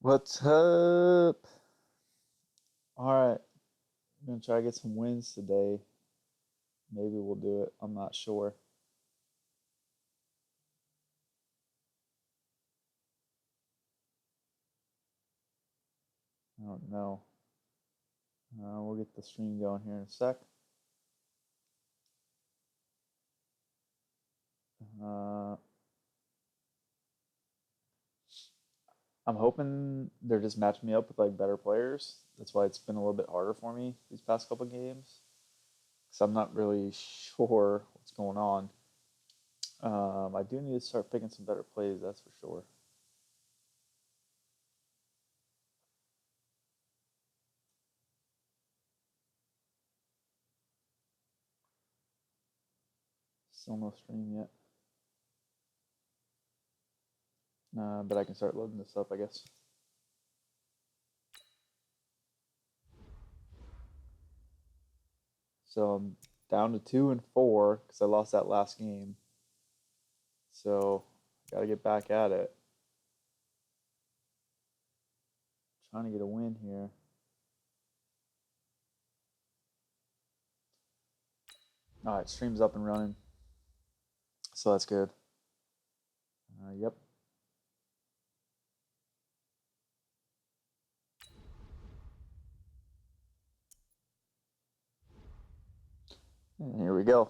What's up? All right, I'm gonna try to get some wins today. Maybe we'll do it. I'm not sure. I don't know. We'll get the stream going here in a sec. Uh, I'm hoping they're just matching me up with like better players. That's why it's been a little bit harder for me these past couple games because I'm not really sure what's going on. I do need to start picking some better plays. That's for sure. Still no stream yet. But I can start loading this up, I guess. So I'm down to 2-4 because I lost that last game. So got to get back at it. Trying to get a win here. All right, stream's up and running. So that's good. Yep. And here we go.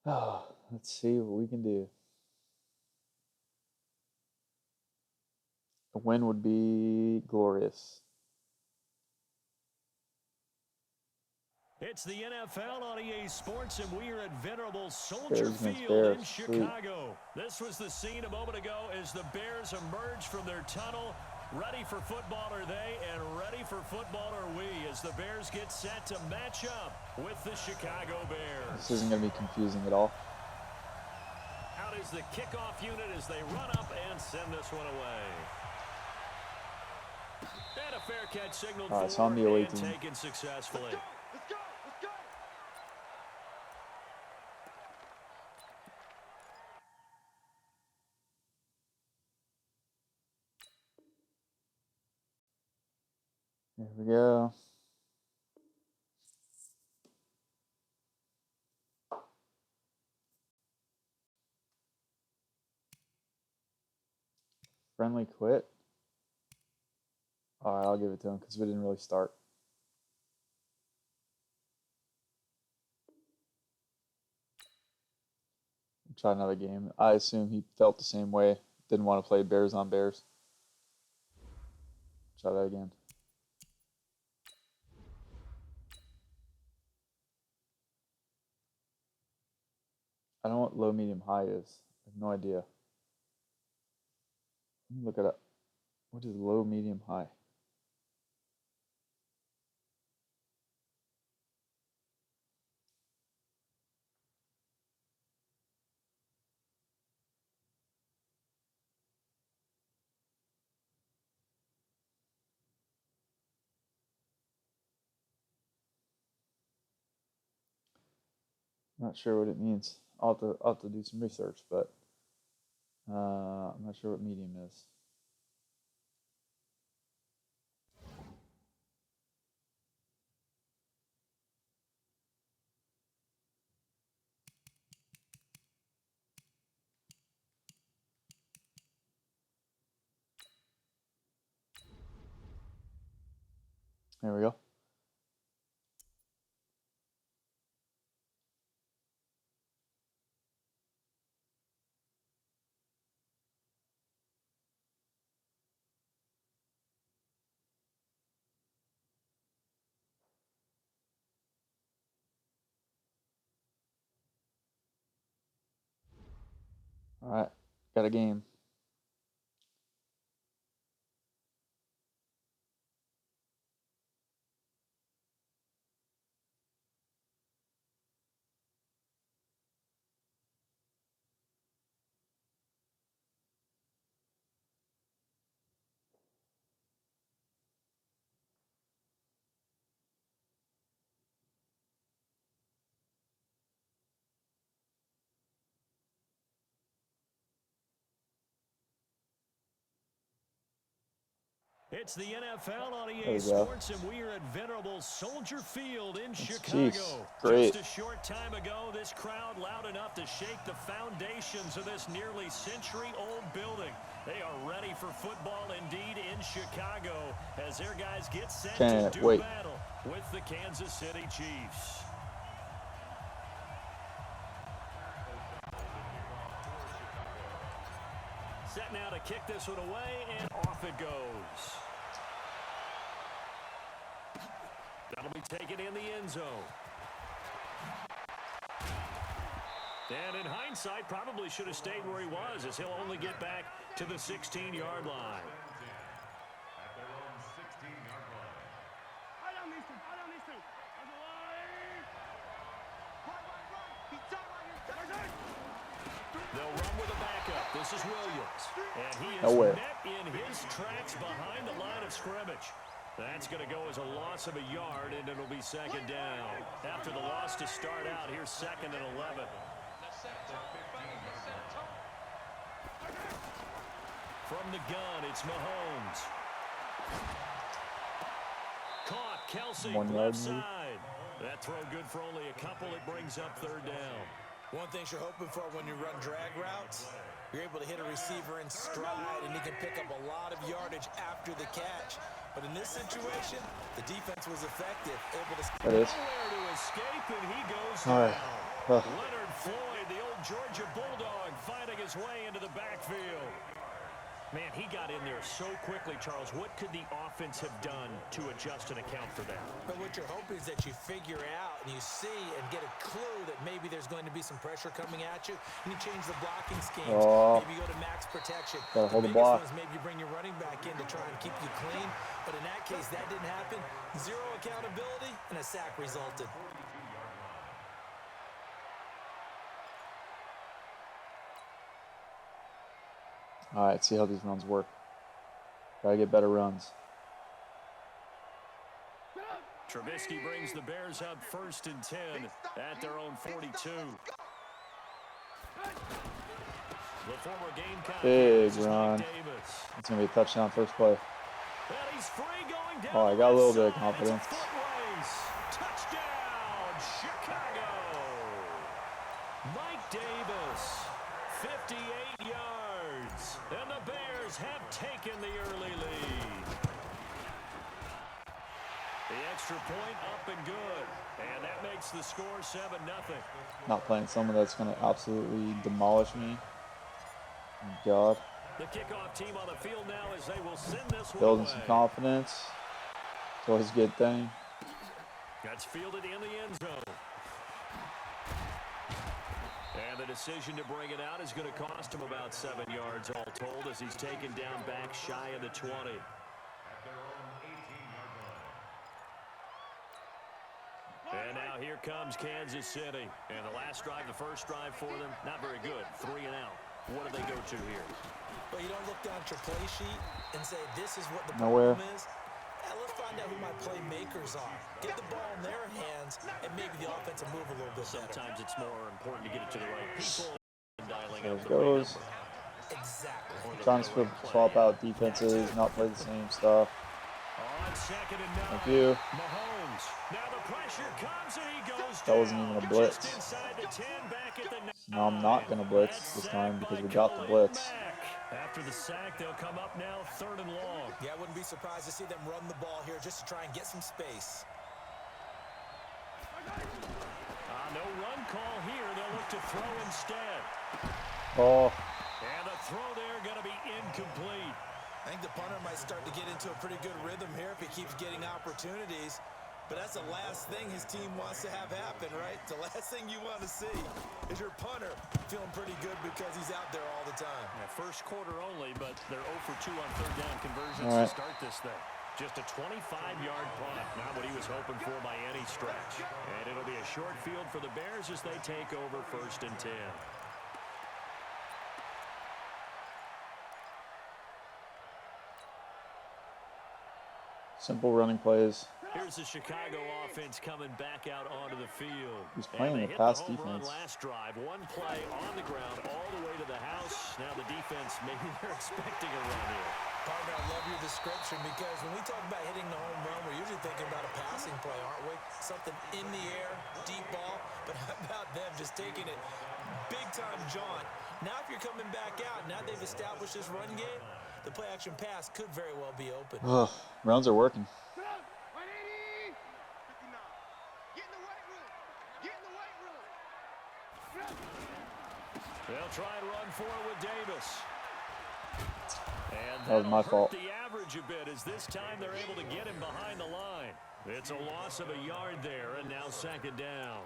Oh, let's see what we can do. A win would be glorious. It's the NFL on EA Sports, and we are at venerable Soldier Bears against Field Bears. in Sweet. Chicago. This was the scene a moment ago as the Bears emerged from their tunnel. Ready for football are they, and ready for football are we, as the Bears get set to match up with the Chicago Bears. This isn't going to be confusing at all. Out is the kickoff unit as they run up and send this one away. And a fair catch signaled All right, so I'm the away and team. taken successfully. Let's go! Here we go. Friendly quit. All right, I'll give it to him because we didn't really start. Try another game. I assume he felt the same way. Didn't want to play Bears on Bears. Try that again. I don't know what low, medium, high is. I have no idea. Let me look it up. What is low, medium, high? Not sure what it means. I'll have to do some research, but I'm not sure what medium is. There we go. All right, got a game. It's the NFL on There EA we go. Sports, and we are at venerable Soldier Field in Jeez, Chicago. great. Just a short time ago, this crowd loud enough to shake the foundations of this nearly century-old building. They are ready for football indeed in Chicago as their guys get set to do battle with the Kansas City Chiefs. Set now to kick this one away, and off it goes. That'll be taken in the end zone. And in hindsight, probably should have stayed where he was, as he'll only get back to the 16-yard line. They'll run with a backup. This is Williams. And he is met in his tracks behind the line of scrimmage. That's going to go as a loss of a yard, and it'll be second down. After the loss to start out, here's 2nd and 11. From the gun, it's Mahomes. Caught, Kelsey, left side. That throw good for only a couple. It brings up 3rd down. One thing you're hoping for when you run drag routes, you're able to hit a receiver in stride, and he can pick up a lot of yardage after the catch. But in this situation, the defense was effective, able to nowhere to escape, and he goes down. Leonard Floyd, the old Georgia Bulldog, finding his way into the backfield. Man, he got in there so quickly, Charles. What could the offense have done to adjust and account for that? But what you're hoping is that you figure out and you see and get a clue that maybe there's going to be some pressure coming at you, and you change the blocking schemes. Maybe you go to max protection. Gotta hold the block. Maybe you bring your running back in to try and keep you clean. But in that case, that didn't happen. Zero accountability, and a sack resulted. All right, see how these runs work. Gotta get better runs. Trubisky brings the Bears up 1st and 10 at their own 42. The former Gamecock. Big run. It's gonna be a touchdown first play. Oh, I got a little bit of confidence. Touchdown, Chicago. Mike Davis, 58 yards, and the Bears have taken the early lead. The extra point up and good, and that makes the score 7-0. Not playing someone that's going to absolutely demolish me. Oh, God. The kickoff team on the field now as they will send this one Building away. some confidence. It's always a good thing. That's fielded in the end zone. And the decision to bring it out is going to cost him about 7 yards all told as he's taken down back shy of the 20. And now here comes Kansas City. And the last drive, the first drive for them, not very good. 3 and out. What do they go to here? Well, you don't look down at your play sheet and say, this is what the Nowhere. problem is. Let's find out who my playmakers are. Get the ball in their hands, and maybe the offense will move a little bit better. Sometimes it's more important to get it to the right people than dialing There up it the right goes. number. Exactly. Trying to swap out defenses, not play the same stuff. On 2nd and 9. Thank you. Mahomes. Now the pressure comes and he goes That wasn't down. even a blitz. Just inside the 10, back at the 9. Now I'm not going to blitz this time because we got the blitz. After the sack, they'll come up now 3rd and long. Yeah, I wouldn't be surprised to see them run the ball here just to try and get some space. No run call here. They'll look to throw instead. Oh. And the throw there going to be incomplete. I think the punter might start to get into a pretty good rhythm here if he keeps getting opportunities. But that's the last thing his team wants to have happen, right? The last thing you want to see is your punter feeling pretty good because he's out there all the time. Yeah, first quarter only, but they're 0 for 2 on 3rd down conversions to start this thing. Just a 25-yard punt, not what he was hoping for by any stretch. And it'll be a short field for the Bears as they take over 1st and 10. Simple running plays. Here's the Chicago offense coming back out onto the field. He's playing the hit pass the home run defense. last drive, one play on the ground all the way to the house. Now the defense, maybe they're expecting a run here. Partner, I love your description because when we talk about hitting the home run, we're usually thinking about a passing play, aren't we? Something in the air, deep ball. But how about them just taking it big-time jaunt? Now if you're coming back out, now they've established this run game, the play-action pass could very well be open. Ugh, rounds are working. They'll try and run for it with Davis. And that was my fault. The average a bit as this time they're able to get him behind the line. It's a loss of a yard there, and now second down.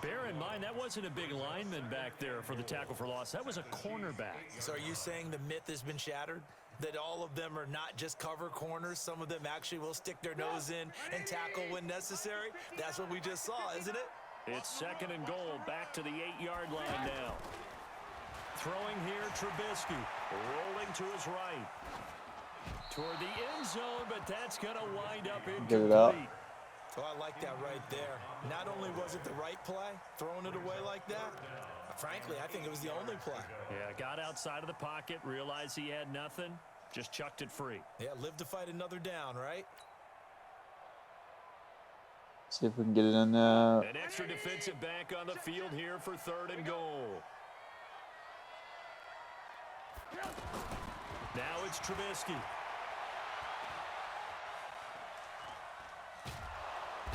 Bear in mind, that wasn't a big lineman back there for the tackle for loss. That was a cornerback. So are you saying the myth has been shattered? That all of them are not just cover corners? Some of them actually will stick their nose in and tackle when necessary? That's what we just saw, isn't it? It's second and goal, back to the 8-yard line now. Throwing here, Trubisky, rolling to his right. Toward the end zone, but that's going to wind up incomplete. Oh, I like that right there. Not only was it the right play, throwing it away like that, frankly, I think it was the only play. Yeah, got outside of the pocket, realized he had nothing, just chucked it free. Yeah, live to fight another down, right? See if we can get it in there. An extra defensive back on the field here for third and goal. Now it's Trubisky.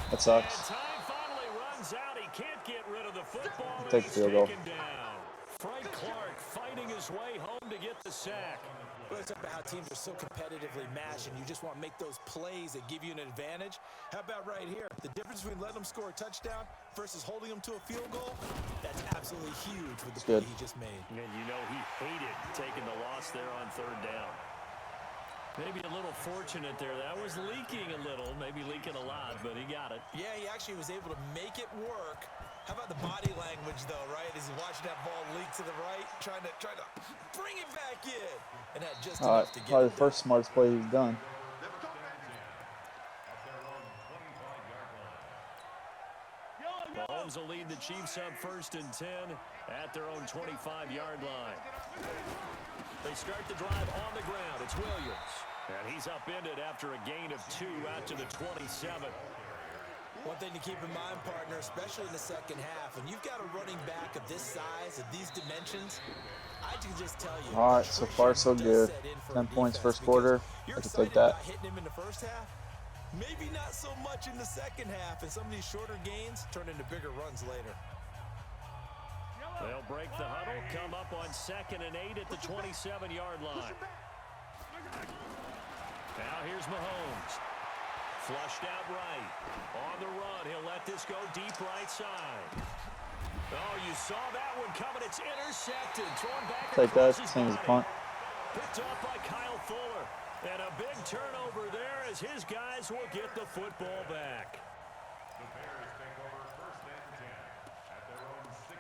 That sucks. And time finally runs out. He can't get rid of the football. Take the field goal. Down. Frank Clark fighting his way home to get the sack. Well, it's about how teams are so competitively matched, and you just want to make those plays that give you an advantage. How about right here? The difference between letting them score a touchdown versus holding them to a field goal, that's absolutely huge with the play he just made. And you know he hated taking the loss there on third down. Maybe a little fortunate there. That was leaking a little, maybe leaking a lot, but he got it. Yeah, he actually was able to make it work. How about the body language, though, right? As he's watching that ball leak to the right, trying to bring it back in. And had just enough to get probably it the first smartest play he's done. Mahomes will lead the Chiefs up 1st and 10 at their own 25-yard line. They start the drive on the ground. It's Williams. And he's upended after a gain of 2 out to the 27. One thing to keep in mind, partner, especially in the second half, when you've got a running back of this size, of these dimensions, I can just tell you. All right, so far so good. 10 points first quarter. I can take that. Hitting him in the first half, maybe not so much in the second half, and some of these shorter gains turn into bigger runs later. They'll break the huddle, come up on 2nd and 8 at the 27-yard line. Now here's Mahomes. Flushed out right. On the run, he'll let this go deep right side. Oh, you saw that one coming. It's intercepted. Thrown back Take that, across his same as a body. punt. Picked up by Kyle Fuller. And a big turnover there as his guys will get the football back.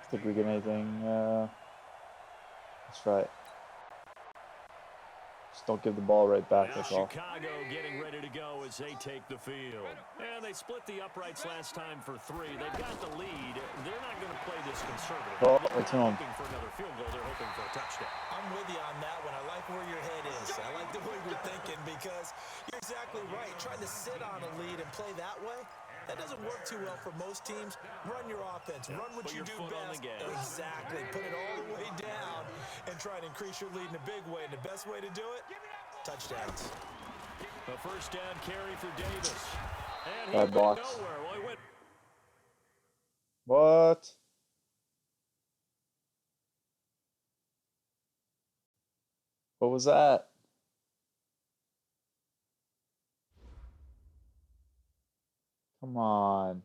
Think we get anything? That's right. Just don't give the ball right back, Now that's all. Chicago getting ready to go as they take the field. And they split the uprights last time for 3. They've got the lead. They're not going to play this conservative. Oh, They're it's not on. hoping for another field goal. They're hoping for a touchdown. I'm with you on that one. I like where your head is. I like the way you're thinking because you're exactly right. Trying to sit on a lead and play that way, that doesn't work too well for most teams. Run your offense. Run what you do best. Exactly. Put it all the way down and try and increase your lead in a big way. And the best way to do it, touchdowns. A first down carry for Davis. And he Bad went box. nowhere. Well, he went. What? What was that? Come on.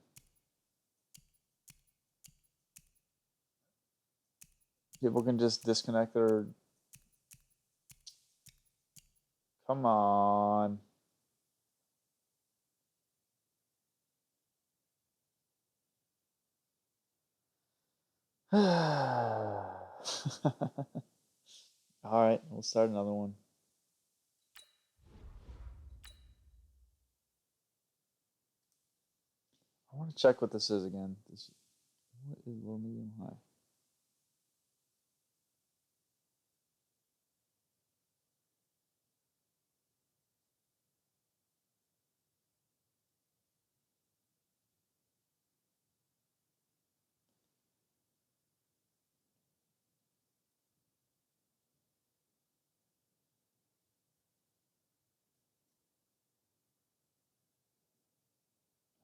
People can just disconnect their... Come on. All right, we'll start another one. I want to check what this is again. What is low, medium, high?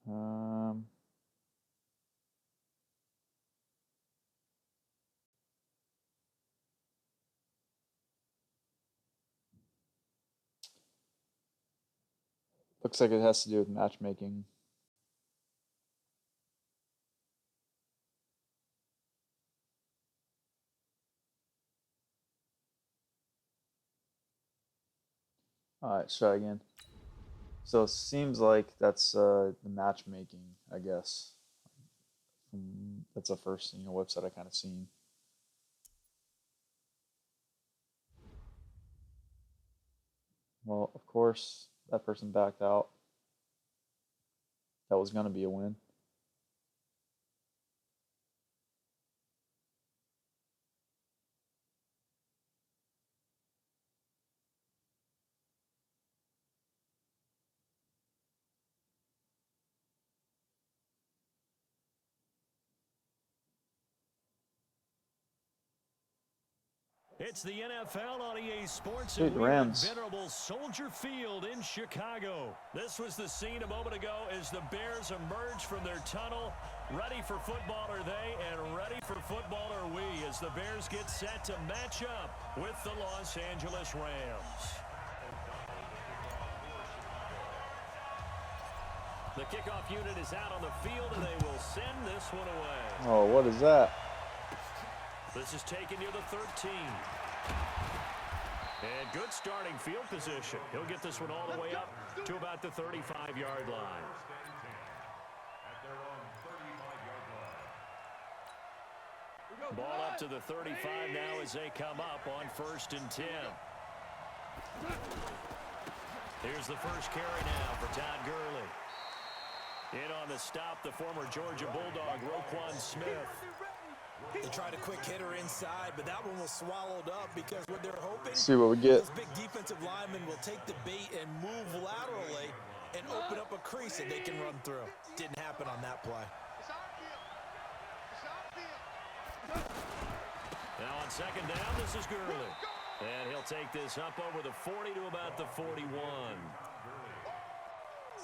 Um, looks like it has to do with matchmaking. All right, let's try again. So it seems like that's the matchmaking, I guess. That's the first website I kind of seen. Well, of course, that person backed out. That was going to be a win. It's the NFL on EA Sports, Dude, and we're at Rams. venerable Soldier Field in Chicago. This was the scene a moment ago as the Bears emerged from their tunnel. Ready for football are they, and ready for football are we, as the Bears get set to match up with the Los Angeles Rams. The kickoff unit is out on the field, and they will send this one away. Oh, what is that? This is taken near the 13. And good starting field position. He'll get this one all the way up to about the 35-yard line. Ball up to the 35 now as they come up on 1st and 10. Here's the first carry now for Todd Gurley. In on the stop, the former Georgia Bulldog, Roquan Smith. They tried a quick hitter inside, but that one was swallowed up because what they're hoping, See what we get. those big defensive linemen will take the bait and move laterally and open up a crease that they can run through. Didn't happen on that play. Now on 2nd down, this is Gurley. And he'll take this up over the 40 to about the 41.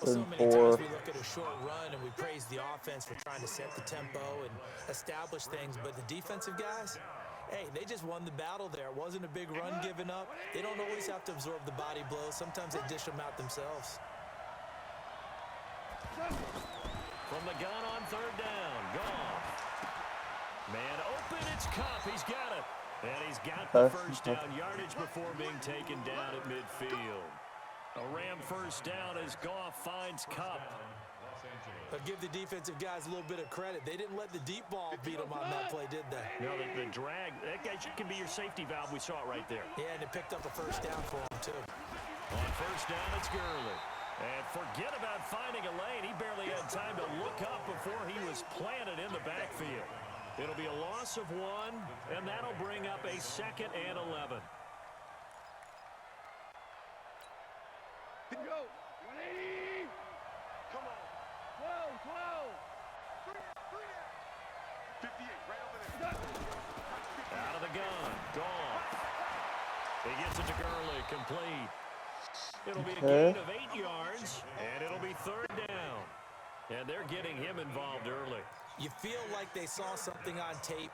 Well, so many times we look at a short run and we praise the offense for trying to set the tempo and establish things, but the defensive guys, hey, they just won the battle there. It wasn't a big run given up. They don't always have to absorb the body blows. Sometimes they dish them out themselves. From the gun on 3rd down, Goff. Man open, it's Cup. He's got it. And he's got the first down yardage before being taken down at midfield. A Ram first down as Goff finds Cup. But give the defensive guys a little bit of credit. They didn't let the deep ball beat them on that play, did they? No, the drag, that guy can be your safety valve. We saw it right there. Yeah, and it picked up a first down for him, too. On 1st down, it's Gurley. And forget about finding a lane. He barely had time to look up before he was planted in the backfield. It'll be a loss of 1, and that'll bring up a 2nd and 11. Go. 180. Come on. 12. 58, right over there. Out of the gun. Goff. He gets it to Gurley. Complete. It'll be a gain of 8 yards, and it'll be 3rd down. And they're getting him involved early. You feel like they saw something on tape,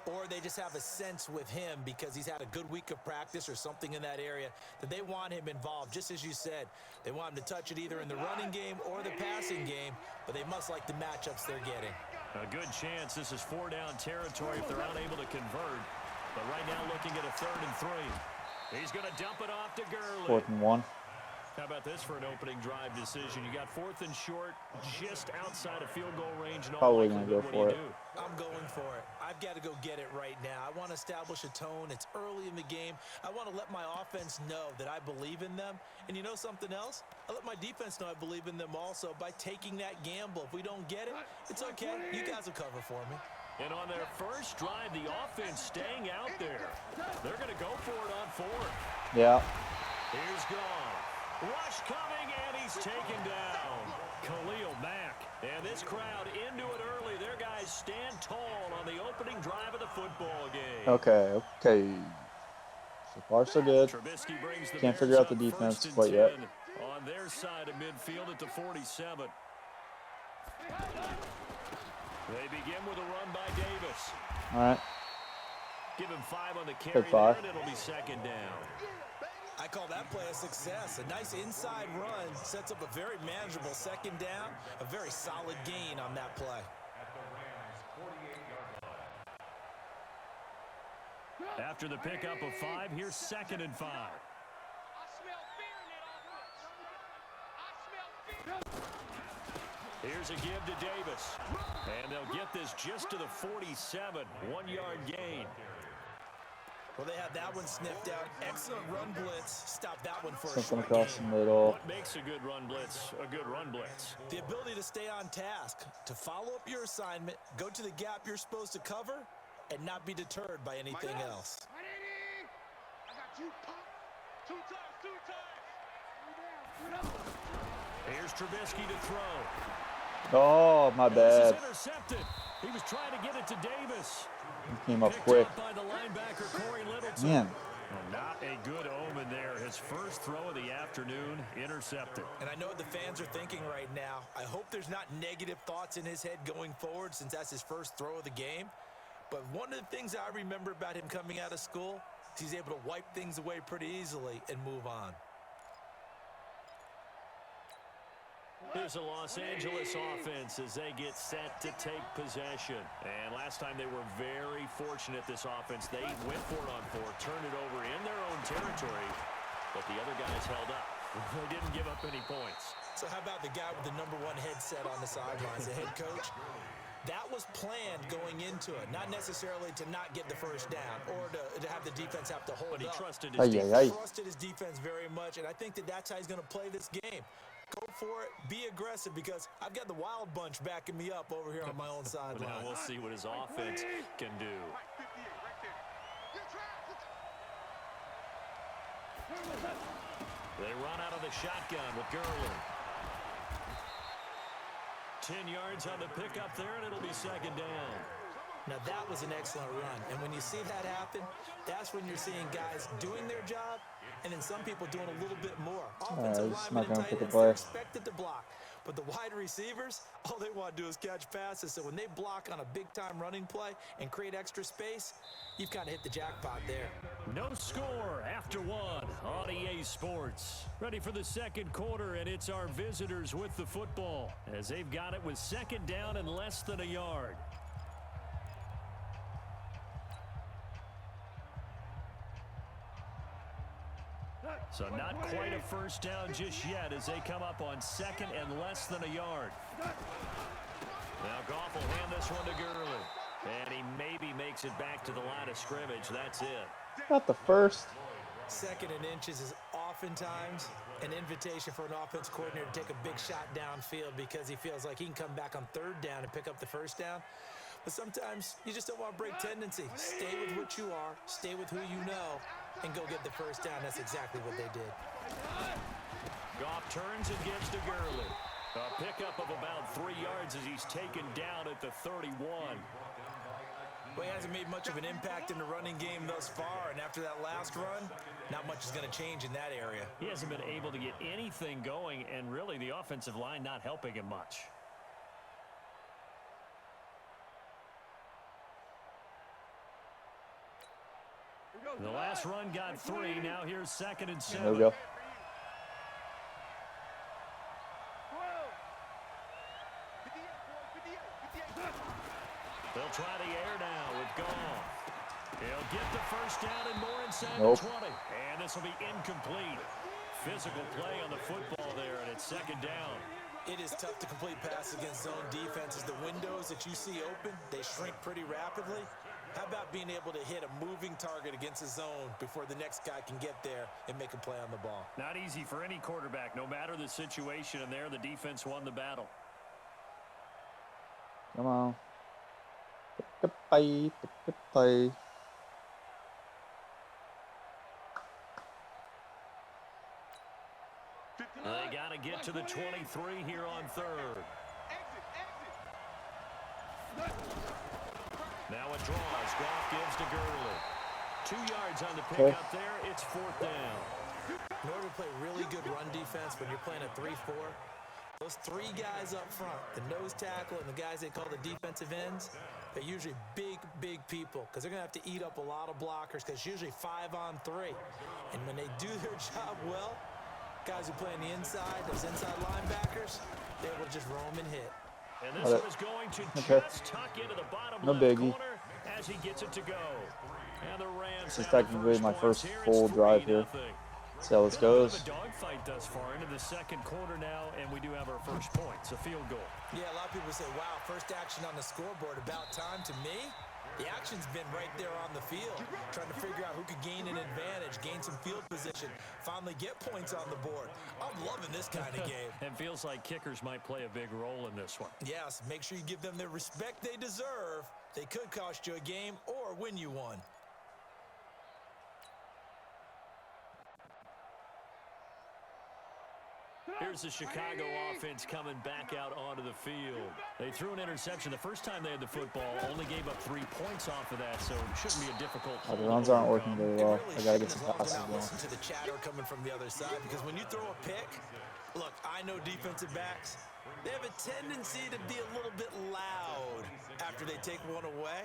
or they just have a sense with him because he's had a good week of practice or something in that area that they want him involved. Just as you said, they want him to touch it either in the running game or the passing game, but they must like the matchups they're getting. A good chance this is 4-down territory if they're unable to convert. But right now looking at a 3rd and 3. He's going to dump it off to Gurley. 4th and 1. How about this for an opening drive decision? You got 4th and short, just outside of field goal range. And probably going to go for it. I'm going for it. I've got to go get it right now. I want to establish a tone. It's early in the game. I want to let my offense know that I believe in them. And you know something else? I let my defense know I believe in them also by taking that gamble. If we don't get it, it's okay. You guys will cover for me. And on their first drive, the offense staying out there. They're going to go for it on 4th. Yeah. Here's Goff. Rush coming, and he's taken down. Khalil Mack. And this crowd into it early. Their guys stand tall on the opening drive of the football game. Okay. So far, so good. Trubisky brings the Can't Bears figure out the up defense 1st and quite yet. 10 on their side of midfield at the 47. They begin with a run by Davis. All right. Give him 5 on the carry there, five. and it'll be second down. I call that play a success. A nice inside run sets up a very manageable second down, a very solid gain on that play. After the pickup of 5, here's 2nd and 5. Here's a give to Davis. And they'll get this just to the 47, 1-yard gain. Well, they have that one sniffed out. Excellent run blitz. Stop that one for a Something short across the gain. middle. What makes a good run blitz a good run blitz? The ability to stay on task, to follow up your assignment, go to the gap you're supposed to cover, and not be deterred by anything else. I got you pumped. 2 times. Here's Trubisky to throw. Oh, my This is bad. intercepted. He was trying to get it to Davis. He came up Picked quick. up by the linebacker, Corey Littleton. Man. Not a good omen there. His first throw of the afternoon, intercepted. And I know what the fans are thinking right now. I hope there's not negative thoughts in his head going forward since that's his first throw of the game. But one of the things I remember about him coming out of school is he's able to wipe things away pretty easily and move on. Here's a Los Angeles offense as they get set to take possession. And last time they were very fortunate, this offense. They went for it on 4, turned it over in their own territory, but the other guys held up. They didn't give up any points. So how about the guy with the #1 headset on the sidelines, the head coach? That was planned going into it, not necessarily to not get the first down or to have the defense have to hold But he up. trusted his defense. Ay. Trusted his defense very much, and I think that's how he's going to play this game. Go for it, be aggressive, because I've got the wild bunch backing me up over here on my own But sideline. now we'll see what his offense can do. Right, 58, right there. They run out of the shotgun with Gurley. 10 yards on the pickup there, and it'll be second down. Now, that was an excellent run, and when you see that happen, that's when you're seeing guys doing their job, and then some people doing a little bit more. Offensive he's linemen not and gonna tight pick a ends, play. they're expected to block. But the wide receivers, all they want to do is catch passes. So when they block on a big-time running play and create extra space, you've kind of hit the jackpot there. No score after 1 on EA Sports. Ready for the second quarter, and it's our visitors with the football as they've got it with second down and less than a yard. So not quite a first down just yet as they come up on second and less than a yard. Now Goff will hand this one to Gurley. And he maybe makes it back to the line of scrimmage. That's it. Not the first. Second and inches is oftentimes an invitation for an offense coordinator to take a big shot downfield because he feels like he can come back on third down and pick up the first down. But sometimes you just don't want to break tendency. Stay with what you are, stay with who you know, and go get the first down. That's exactly what they did. Goff turns and gives to Gurley. A pickup of about 3 yards as he's taken down at the 31. Well, he hasn't made much of an impact in the running game thus far, and after that last run, not much is going to change in that area. He hasn't been able to get anything going, and really the offensive line not helping him much. The last run got 3. Now here's 2nd and 7. There we go. They'll try the air now with Goff. He'll get the first down and more inside Nope. the 20. And this will be incomplete. Physical play on the football there, and it's 2nd down. It is tough to complete passes against zone defenses. The windows that you see open, they shrink pretty rapidly. How about being able to hit a moving target against a zone before the next guy can get there and make a play on the ball? Not easy for any quarterback, no matter the situation, and there the defense won the battle. Come on. Pick a play. Pick a play. They got to get to the 23 here on 3rd. Now it draws. Goff gives to Gurley. 2 yards on the pickup there. It's 4th down. In order to play really good run defense when you're playing a 3-4, Those three guys up front, the nose tackle and the guys they call the defensive ends, they're usually big people because they're going to have to eat up a lot of blockers because it's usually 5-on-3. And when they do their job well, guys who play on the inside, those inside linebackers, they're able to just roam and hit. And this one is going to just tuck into the bottom No left biggie. corner as he gets it to go. And the Rams This is have the technically my points first here. full It's drive here. 3-0. See how this Been a bit of goes. a dogfight thus far into the second quarter now, and we do have our first points, a field goal. Yeah, a lot of people say, wow, first action on the scoreboard, about time. To me, the action's been right there on the field, trying to figure out who could gain an advantage, gain some field position, finally get points on the board. I'm loving this kind of game. And feels like kickers might play a big role in this one. Yes, make sure you give them the respect they deserve. They could cost you a game or win you one. Here's the Chicago offense coming back out onto the field. They threw an interception the first time they had the football, only gave up 3 points off of that, so it shouldn't be a difficult The hold runs to aren't working overcome. very well. Really I gotta get shouldn't, some as long as passes you're not going. listening to the chatter coming from the other side, because when you throw a pick, look, I know defensive backs, they have a tendency to be a little bit loud after they take one away,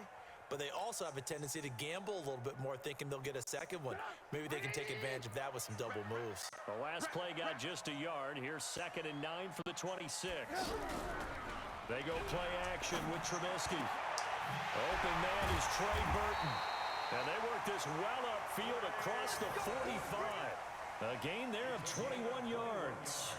but they also have a tendency to gamble a little bit more, thinking they'll get a second one. Maybe they can take advantage of that with some double moves. The last play got just a yard. Here's 2nd and 9 for the 26. They go play action with Trubisky. Open man is Trey Burton. And they work this well upfield across the 45. A gain there of 21 yards.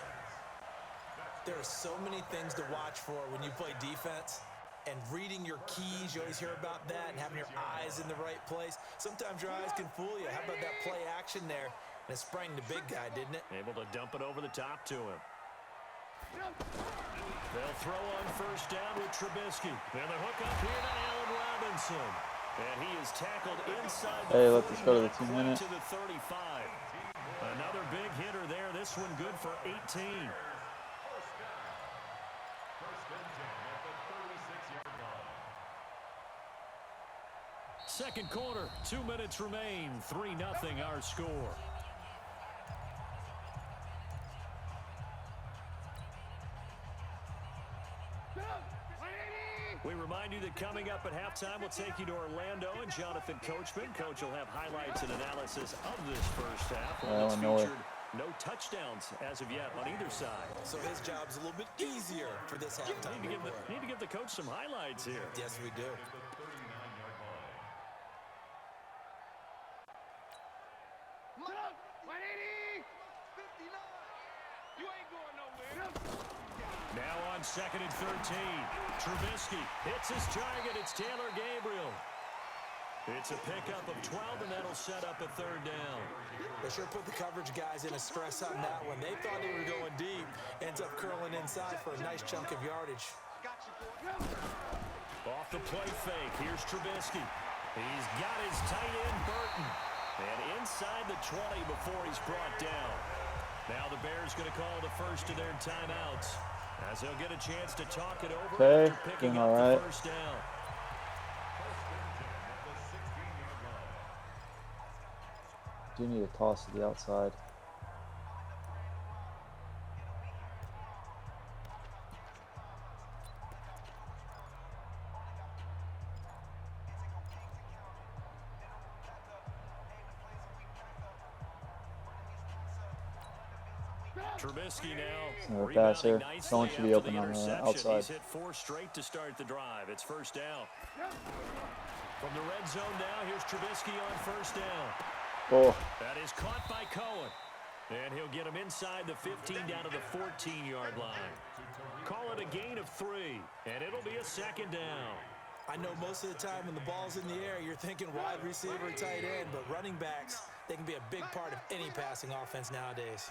There are so many things to watch for when you play defense. And reading your keys, you always hear about that, and having your eyes in the right place. Sometimes your eyes can fool you. How about that play action there? And it sprang the big guy, didn't it? Able to dump it over the top to him. They'll throw on first down with Trubisky. And the hook up here to Allen Robinson. And he is tackled inside the Hey, let this go to the 40, 2-minute. to the 35. Another big hitter there. This one good for 18. Second quarter, 2 minutes remain. 3-0 our score. We remind you that coming up at halftime, we'll take you to Orlando and Jonathan Coachman. Coach will have highlights and analysis of this first half. One that's featured no touchdowns as of yet on either side. So his job's a little bit easier for this halftime. Need to give the coach some highlights here. Yes, we do. Now on 2nd and 13. Trubisky hits his target. It's Taylor Gabriel. It's a pickup of 12, and that'll set up a 3rd down. They sure put the coverage guys in a stress on that one. They thought they were going deep. Ends up curling inside for a nice chunk of yardage. Off the play fake. Here's Trubisky. He's got his tight end, Burton. And inside the 20 before he's brought down. Now the Bears going to call the first of their timeouts as they'll get a chance to talk it over after picking up the first down. Do need a toss to the outside. Trubisky now Another rebounding pass here. nicely Someone should be after open on the interception. outside. He's hit 4 straight to start the drive. It's first down. From the red zone now, here's Trubisky on first down. Oh, That is caught by Cohen. And he'll get him inside the 15 down to the 14-yard line. Call it a gain of 3, and it'll be a 2nd down. I know most of the time when the ball's in the air, you're thinking wide receiver, tight end, but running backs, they can be a big part of any passing offense nowadays.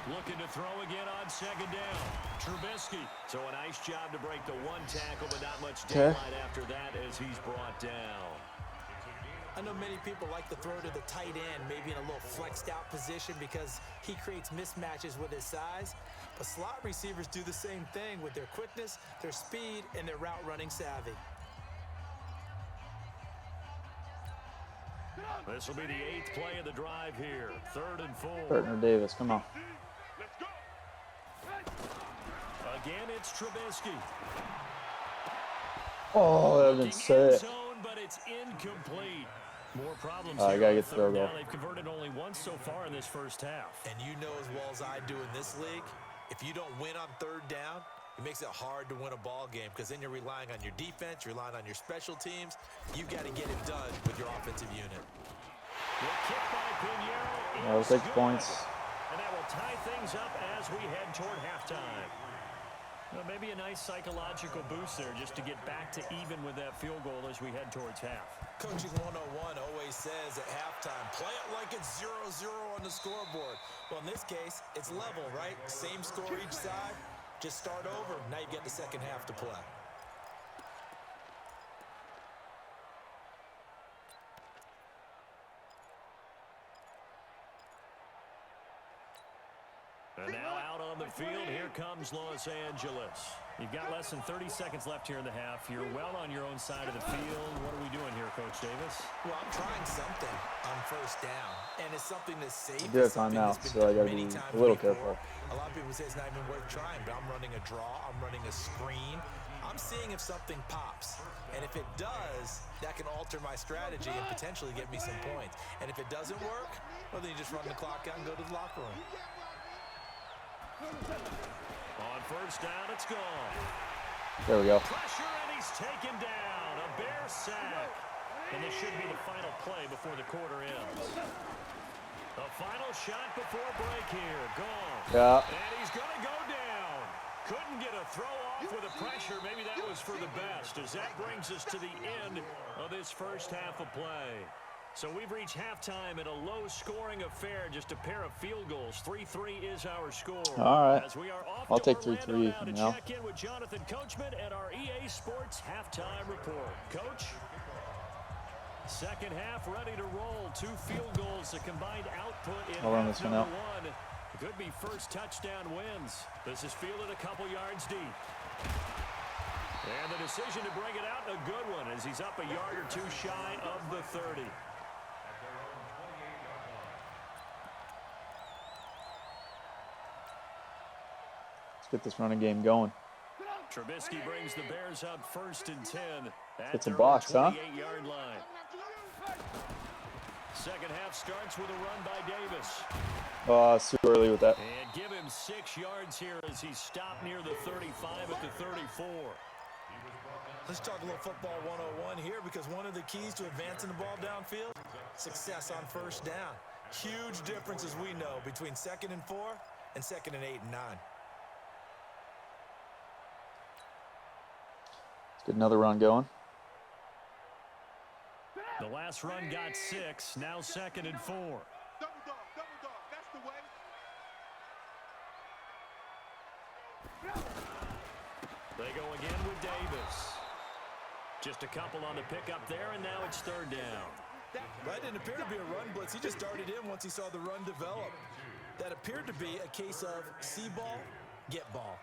Looking to throw again on 2nd down. Trubisky. So a nice job to break the one tackle, but not much daylight after that as he's brought down. I know many people like to throw to the tight end, maybe in a little flexed out position because he creates mismatches with his size. But slot receivers do the same thing with their quickness, their speed, and their route running savvy. This will be the 8th play of the drive here. 3rd and 4. Burton or Davis, come on. Let's go. again, it's Trubisky. Oh, that Looking didn't say end it. zone, but it's incomplete. More problems I here gotta on get the third field goal. down. They've converted only once so far in this first half. And you know as well as I do in this league, if you don't win on third down, it makes it hard to win a ball game because then you're relying on your defense, you're relying on your special teams. You've got to get it done with your offensive unit. The kick by Pinheiro Yeah, we'll is take good. points. And that will tie things up as we head toward halftime. Well, maybe a nice psychological boost there just to get back to even with that field goal as we head towards half. Coaching 101 always says at halftime, play it like it's 0-0 on the scoreboard. Well, in this case, it's level, right? Same score each side. Just start over. Now you get the second half to play. And now out on the field, here comes Los Angeles. You've got less than 30 seconds left here in the half. You're well on your own side of the field. What are we doing here, Coach Davis? Well, I'm trying something on first down, and it's something that's safe. I do have time now, so I gotta be a little careful. A lot of people say it's not even worth trying, but I'm running a draw, I'm running a screen. I'm seeing if something pops, and if it does, that can alter my strategy and potentially get me some points. And if it doesn't work, well, then you just run the clock out and go to the locker room. On first down, it's gone. There we go. Pressure, and he's taken down. A Bear sack. And this should be the final play before the quarter ends. The final shot before break here. Gone. Yeah. And he's going to go down. Couldn't get a throw off with the pressure. Maybe that was for the best, as that brings us to the end of this first half of play. So we've reached halftime in a low-scoring affair, just a pair of field goals. 3-3 is our score. All right. As we are off I'll to take Orlando 3-3 now to now. check in with Jonathan Coachman at our EA Sports Halftime Report. Coach? Second half ready to roll. 2 field goals, a combined output in I'll run half this one number out. 1. Could be first touchdown wins. This is fielded a couple yards deep. And the decision to bring it out, a good one, as he's up a yard or 2 shy of the 30. Let's get this running game going. Trubisky brings the Bears up first and 10 at Get some their box, huh? 28-yard line. Second half starts with a run by Davis. Oh, it's too early with that. And give him 6 yards here as he's stopped near the 35 at the 34. Let's talk a little football 101 here, because one of the keys to advancing the ball downfield, success on first down. Huge difference, as we know, between 2nd and 4 and 2nd and 8 and 9. Let's get another run going. The last run got 6, now 2nd and 4. Double dog, that's the way. They go again with Davis. Just a couple on the pickup there, and now it's 3rd down. That didn't appear to be a run blitz. He just darted in once he saw the run develop. That appeared to be a case of see ball, get ball.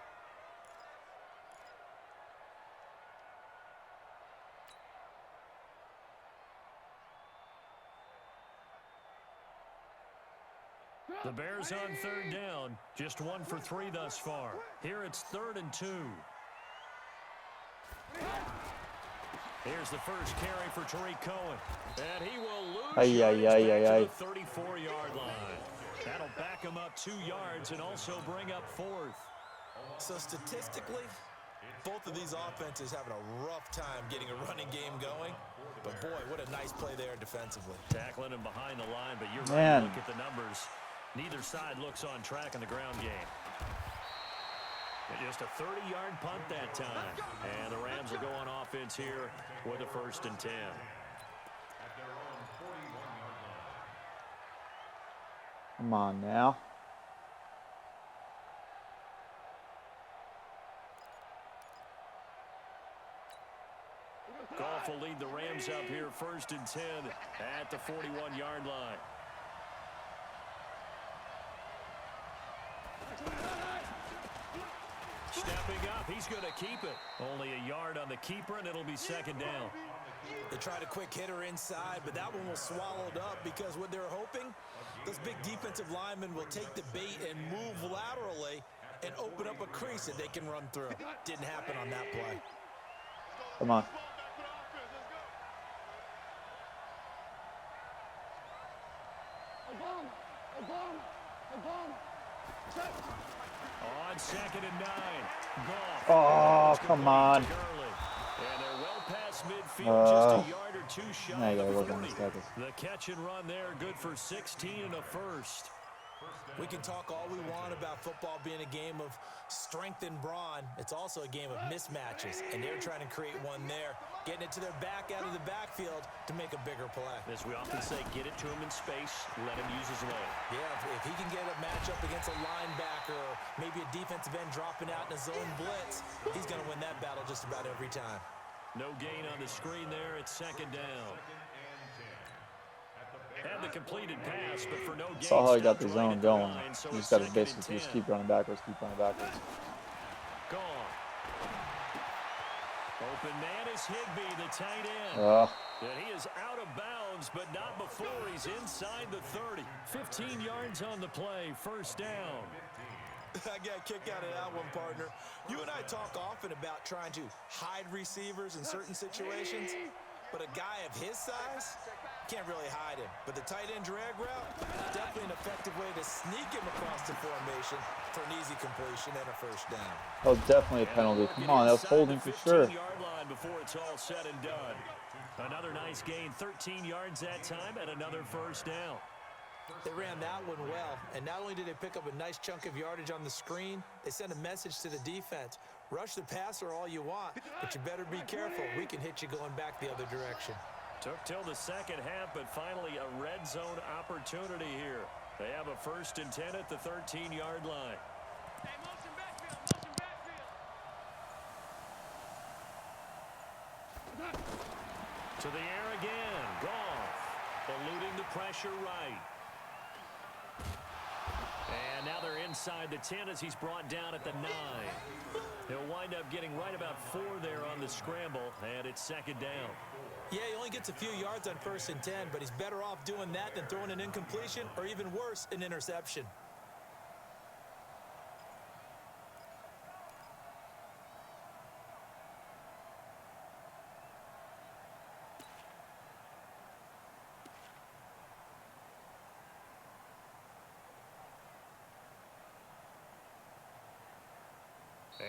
The Bears on 3rd down, just 1 for 3 thus far. Here it's 3rd and 2. Here's the first carry for Tariq Cohen. And he will lose Ay, yards ay, ay, back ay, to ay. the 34-yard line. That'll back him up 2 yards and also bring up 4th. So statistically, both of these offenses having a rough time getting a running game going. But boy, what a nice play there defensively. Tackling him behind the line, but you're Man. right. Look at the numbers. Neither side looks on track in the ground game. Just a 30-yard punt that time. And the Rams will go on offense here with a 1st and 10. Come on now. Goff will lead the Rams up here 1st and 10 at the 41-yard line. Stepping up, he's going to keep it. Only a yard on the keeper, and it'll be 2nd down. They tried a quick hitter inside, but that one was swallowed up because what they're hoping, those big defensive linemen will take the bait and move laterally and open up a crease that they can run through. Didn't happen on that play. Come on. On 2nd and 9. Goff. Oh, come on. And they're well past midfield, just a yard or two shy I gotta of work on 40. these tackles. The catch and run there, good for 16 and a first. We can talk all we want about football being a game of strength and brawn. It's also a game of mismatches, and they're trying to create one there, getting it to their back out of the backfield to make a bigger play. As we often say, get it to him in space, let him use his leg. Yeah, if he can get a matchup against a linebacker or maybe a defensive end dropping out in a zone blitz, he's going to win that battle just about every time. No gain on the screen there. It's 2nd down. And the completed pass, but for no gain. Saw how he got the zone going. You just got to basically just keep running backwards, Gone. Open man is Higbee, the tight end. And he is out of bounds, but not before he's inside the 30. 15 yards on the play, 1st down. I got a kick out of that one, partner. You and I talk often about trying to hide receivers in certain situations, but a guy of his size can't really hide him. But the tight end drag route, definitely an effective way to sneak him across the formation for an easy completion and a 1st down. That was definitely a penalty. Come on, that was holding for sure. 15-yard line before it's all said and done. Another nice gain, 13 yards that time, and another 1st down. They ran that one well, and not only did they pick up a nice chunk of yardage on the screen, they sent a message to the defense. Rush the passer all you want, but you better be careful. We can hit you going back the other direction. Took till the 2nd half, but finally a red zone opportunity here. They have a 1st and 10 at the 13-yard line. Hey, motion backfield, To the air again. Goff eluding the pressure right. And now they're inside the 10 as he's brought down at the 9. He'll wind up getting right about 4 there on the scramble, and it's 2nd down. Yeah, he only gets a few yards on 1st and 10, but he's better off doing that than throwing an incompletion or even worse, an interception.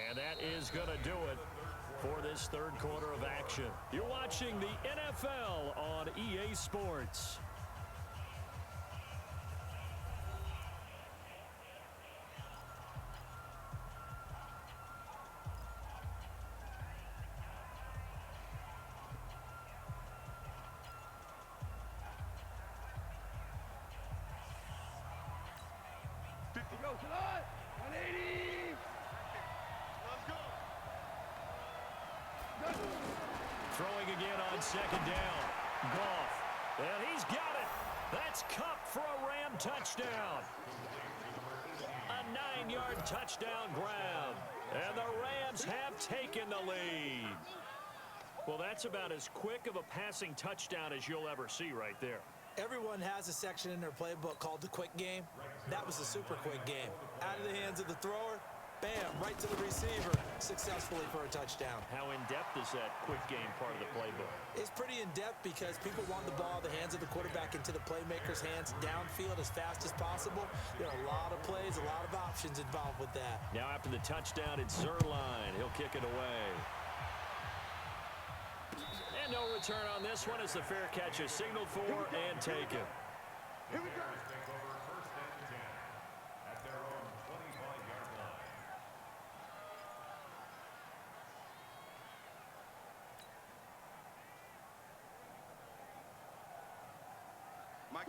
And that is going to do it for this 3rd quarter of action. You're watching the NFL on EA Sports. Go, 180. Let's go. Throwing again on 2nd down. Goff. And he's got it. That's Cup for a Ram touchdown. A 9-yard touchdown grab. And the Rams have taken the lead. Well, that's about as quick of a passing touchdown as you'll ever see right there. Everyone has a section in their playbook called the quick game. That was the super quick game. Out of the hands of the thrower, bam, right to the receiver, successfully for a touchdown. How in-depth is that quick game part of the playbook? It's pretty in-depth because people want the ball in the hands of the quarterback into the playmaker's hands downfield as fast as possible. There are a lot of plays, a lot of options involved with that. Now after the touchdown, it's Zerline. He'll kick it away. And no return on this one as the fair catch is signaled for and taken. Here we go.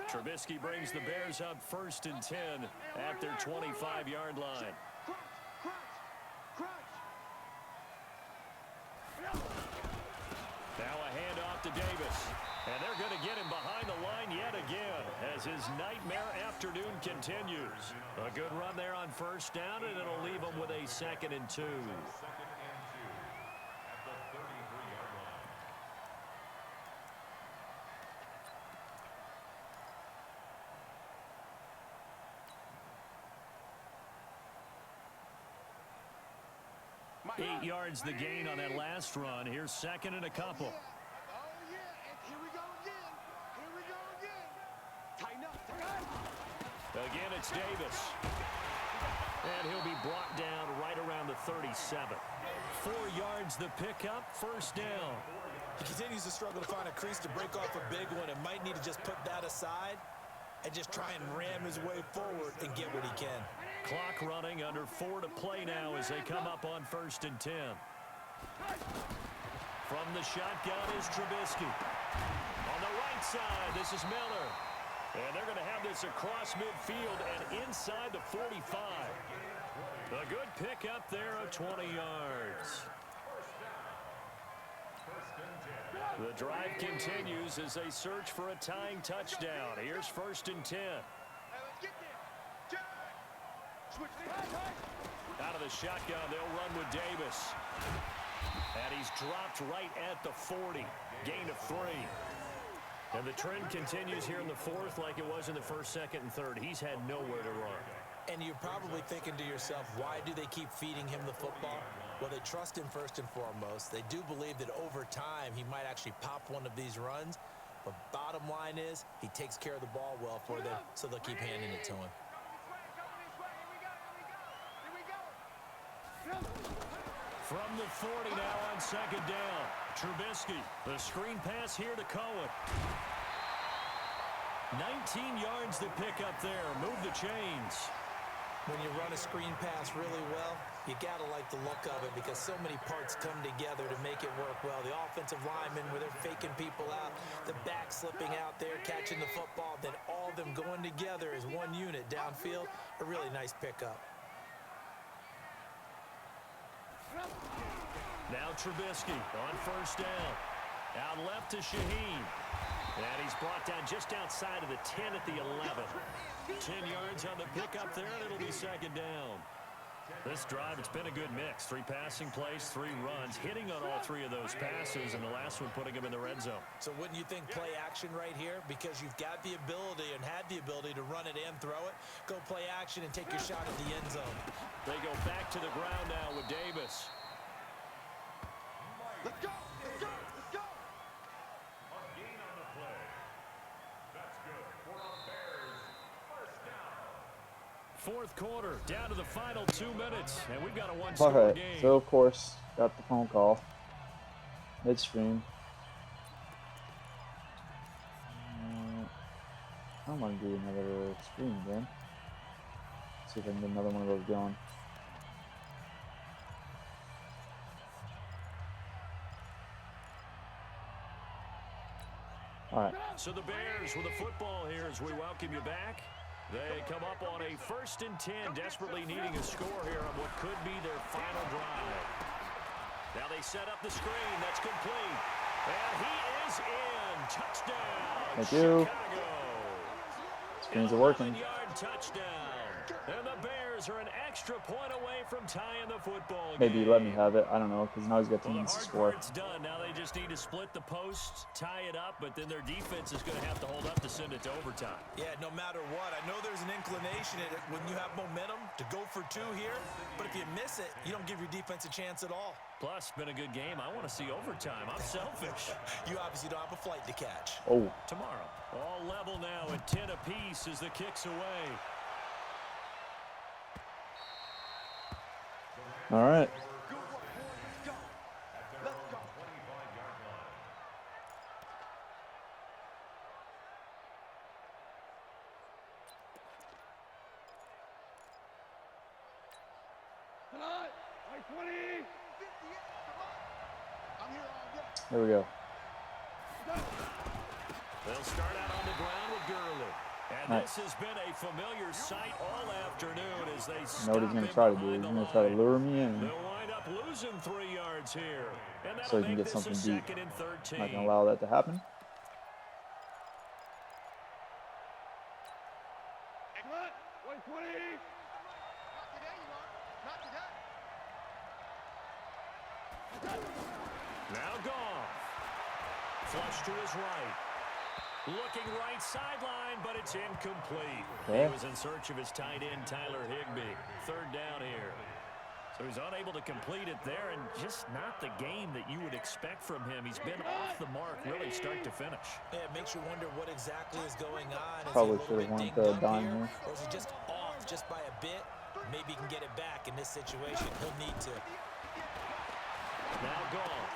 Trubisky brings the Bears up 1st and 10 at their 25-yard line. Now a handoff to Davis. And they're going to get him behind the line yet again as his nightmare afternoon continues. A good run there on 1st down, and it'll leave him with a 2nd and 2. 8 yards the gain on that last run. Here's second and a couple. Oh, yeah. And here we go again. Here we go again. Tighten up. Tighten up. Again, it's Davis. And he'll be brought down right around the 37. 4 yards the pickup, first down. He continues to struggle to find a crease to break off a big one and might need to just put that aside and just try and ram his way forward and get what he can. Clock running, under 4 to play now as they come up on 1st and 10. From the shotgun is Trubisky. On the right side, this is Miller. And they're going to have this across midfield and inside the 45. A good pickup there of 20 yards. The drive continues as they search for a tying touchdown. Here's 1st and 10. Hey, let's get there. Jack. Switch. Out of the shotgun, they'll run with Davis. And he's dropped right at the 40. Gain of 3. And the trend continues here in the 4th like it was in the 1st, 2nd, and 3rd. He's had nowhere to run. And you're probably thinking to yourself, why do they keep feeding him the football? Well, they trust him first and foremost. They do believe that over time he might actually pop one of these runs. But bottom line is he takes care of the ball well for them, so they'll keep handing it to him. From the 40 now on 2nd down. Trubisky, the screen pass here to Cohen. 19 yards to pick up there. Move the chains. When you run a screen pass really well, you got to like the look of it because so many parts come together to make it work well. The offensive linemen, where they're faking people out, the back slipping out there, catching the football, then all of them going together as one unit downfield. A really nice pickup. Now Trubisky on 1st down. Out left to Shaheen. And he's brought down just outside of the 10 at the 11. 10 yards on the pickup there, and it'll be 2nd down. This drive, it's been a good mix. 3 passing plays, 3 runs, hitting on all 3 of those passes, and the last one putting him in the red zone. So wouldn't you think play action right here? Because you've got the ability and had the ability to run it and throw it. Go play action and take your shot at the end zone. They go back to the ground now with Davis. Let's go. Let's go. Let's go. A gain on the play. That's good for the Bears. First down. 4th quarter, down to the final 2 minutes, and we've got a All one-score right, game. so of course, got the phone call. Midstream. I'm gonna do another screen again. See if I can get another one of those going. All right. So the Bears with the football here as we welcome you back. They come up on a 1st and 10, desperately needing a score here on what could be their final drive. Now they set up the screen. That's complete. And he is in. Touchdown. Thank you. Chicago. Screens are working. 11-yard touchdown. And the Bears are an extra point away from tying the football game. Maybe let me have it. I don't know, because now he's got 2 Well, the minutes to hard score. part's done. Now they just need to split the posts, tie it up, but then their defense is going to have to hold up to send it to overtime. Yeah, no matter what. I know there's an inclination in it when you have momentum to go for 2 here, but if you miss it, you don't give your defense a chance at all. Plus, been a good game. I want to see overtime. I'm selfish. You obviously don't have a flight to catch. Oh, Tomorrow, all level now at 10 apiece as the kick's away. all right. Good work, boys. Let's go. Let's go. 25-yard line. Tonight. 20. 58. Come on. I'm here all day. There we go. They'll start out on the ground with Gurley. And Right. this has been a familiar sight all afternoon as they I know stop what he's going him to try to do. behind He's the going to try to line. lure me in. They'll wind up losing 3 yards here. And that'll So he can make get this a something deep. 2nd and 13. I'm not going to allow that to happen. Come on. 120. Not today, you are. Not today. Now Goff. Flush to his right. Looking right sideline, but it's incomplete. Okay. He was in search of his tight end, Tyler Higbee. 3rd down here. So he's unable to complete it there, and just not the game that you would expect from him. He's been off the mark really start to finish. Yeah, it makes you wonder what exactly is going on. Is he a Probably little should have bit won dinged the up dime here, here. or is he just off just by a bit? Maybe he can get it back in this situation. He'll need to. Now gone.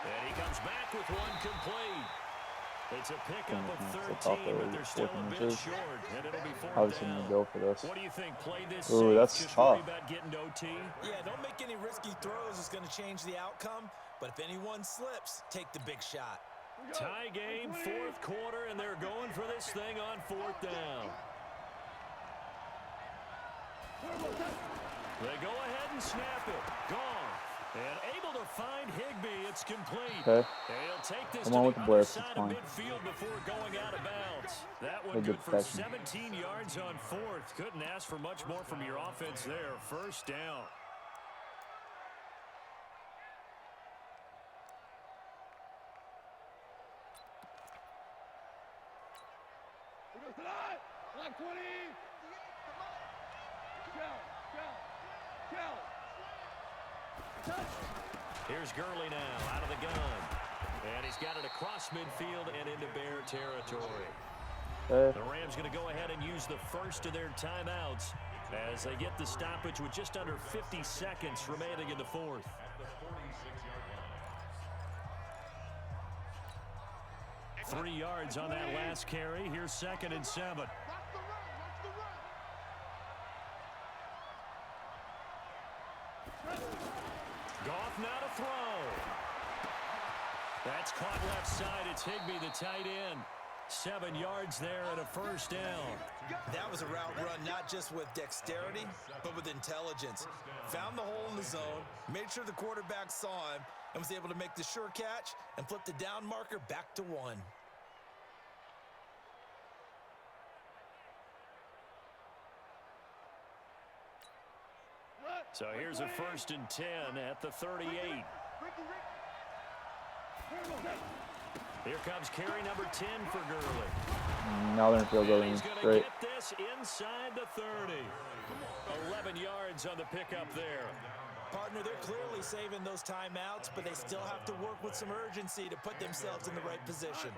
And he comes back with one complete. It's a pickup of 13, but they're still a bit short, and it'll be fourth Obviously, down. I'm gonna go for this. What do you think? Play this Ooh, safe, that's just tough. worry about getting OT? Yeah, don't make any risky throws. It's going to change the outcome. But if anyone slips, take the big shot. Tie game, fourth quarter, and they're going for this thing on fourth down. They go ahead and snap it. Gone. And able to find Higbee. It's complete. Okay. He'll take this I'm to on the with the other blitz. side It's of fine. midfield before going out of bounds. That one Good good for protection. 17 yards on fourth. Couldn't ask for much more from your offense there. First down. Black 20. Here's Gurley now out of the gun. And he's got it across midfield and into Bear territory. Okay. The Rams going to go ahead and use the first of their timeouts as they get the stoppage with just under 50 seconds remaining in the fourth. 3 yards on that last carry. Here's 2nd and 7. Watch the run. Watch the run. Goff now to throw. That's caught left side. It's Higbee, the tight end. 7 yards there and a first down. That was a route run not just with dexterity, but with intelligence. Found the hole in the zone, made sure the quarterback saw him, and was able to make the sure catch and flip the down marker back to 1. So here's a 1st and 10 at the 38. Here comes carry number 10 for Gurley. Now they're in field goal And range. he's going to Great. get this inside the 30. 11 yards on the pickup there. Partner, they're clearly saving those timeouts, but they still have to work with some urgency to put themselves in the right position.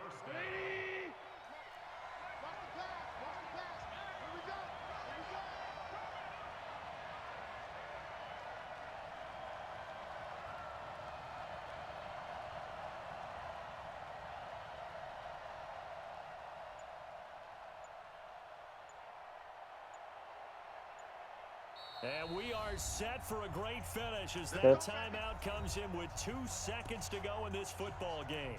And we are set for a great finish as that Okay. timeout comes in with 2 seconds to go in this football game.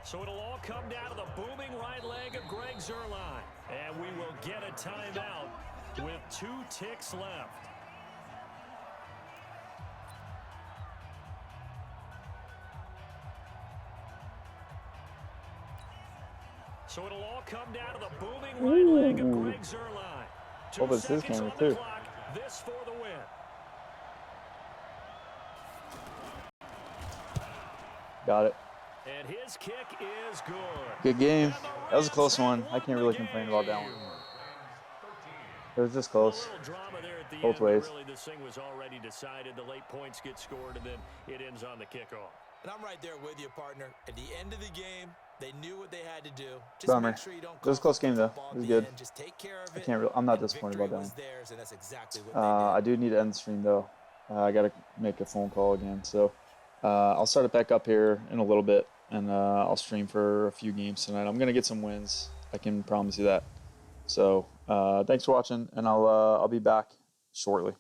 So it'll all come down to the booming right leg of Greg Zuerlein. And we will get a timeout with 2 ticks left. So it'll all come down to the booming right leg of Greg Zuerlein. 2 Hope it's his seconds camera, on the too. clock. This for the win. Got it. And his kick is good. Good game. That was a close one. I can't really complain about that one. It was just A close. little drama there at the Both end, but ways. really this thing was already decided. The late points get scored, and then it ends on the kickoff. And I'm right there with you, partner. At the end of the game, they knew what they had to do. Just Bummer. make sure you don't It was a close game, though. football It was at the good. end. Just take care of I it. can't. I'm not And disappointed victory about that was one. theirs, and that's exactly what they I did. do need to end the stream though. I got to make a phone call again. So I'll start it back up here in a little bit, and I'll stream for a few games tonight. I'm gonna get some wins. I can promise you that. So thanks for watching, and I'll be back shortly.